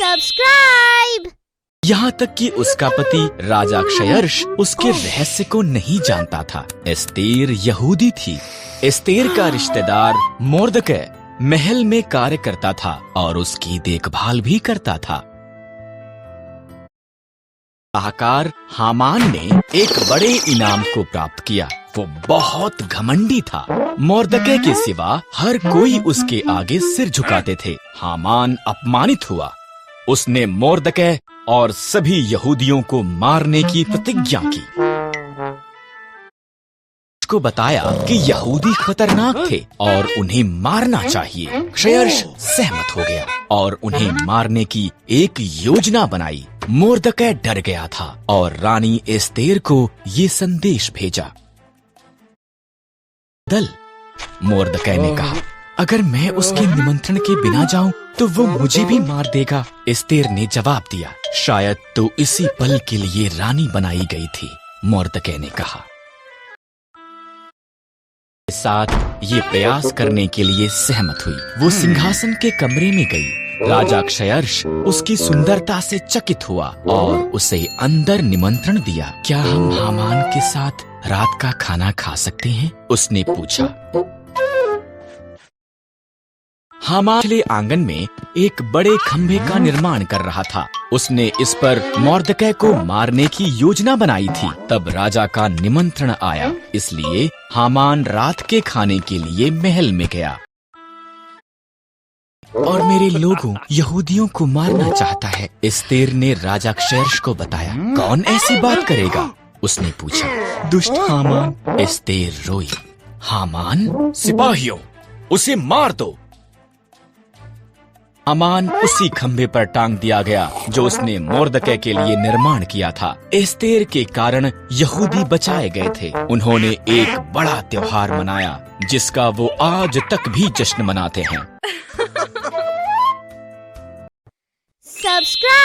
Subscribe. यहाँ तक कि उसका पति राजा क्षयर्ष उसके रहस्य को नहीं जानता था। एस्तेर यहूदी थी। एस्तेर का रिश्तेदार मोर्दकै महल में कार्य करता था और उसकी देखभाल भी करता था। सलाहकार हामान ने एक बड़े इनाम को प्राप्त किया। वो बहुत घमंडी था। मोर्दकै के सिवा हर कोई उसके आगे सिर झुकाते थे। हामान अपमानित हुआ। उसने मोर्दकै और सभी यहूदियों को मारने की प्रतिज्ञा की। उसको बताया कि यहूदी खतरनाक थे और उन्हें मारना चाहिए। क्षयर्ष सहमत हो गया और उन्हें मारने की एक योजना बनाई। मोर्दकै डर गया था और रानी एस्तेर को ये संदेश भेजा। मोर्दकै ने कहा, अगर मैं उसके निमंत्रण के बिना जाऊं तो वो मुझे भी मार देगा। एस्तेर ने जवाब दिया, शायद तो इसी पल के लिए रानी बनाई गई थी। मोर्दकै ने कहा, साथ ये प्रयास करने के लिए सहमत हुई। वो सिंहासन के कमरे में गई। राजा क्षयर्ष उसकी सुंदरता से चकित हुआ और उसे अंदर निमंत्रण दिया। क्या हम हामान के साथ रात का खाना खा सकते हैं? उसने पूछा। हामान पिछले आंगन में एक बड़े खंभे का निर्माण कर रहा था। उसने इस पर मोर्दकै को मारने की योजना बनाई थी। तब राजा का निमंत्रण आया, इसलिए हामान रात के खाने के लिए महल में गया। और मेरे लोगों यहूदियों को मारना चाहता है, एस्तेर ने राजा क्षयर्ष को बताया। कौन ऐसी बात करेगा? उसने पूछा। दुष्ट हामान। एस्तेर रोई। हामान, सिपाहियों, उसे मार दो। हामान उसी खंभे पर टांग दिया गया जो उसने मोर्दकै के लिए निर्माण किया था। एस्तेर के कारण यहूदी बचाए गए थे। उन्होंने एक बड़ा त्योहार मनाया जिसका वो आज तक भी जश्न मनाते हैं। सब्सक्राइब।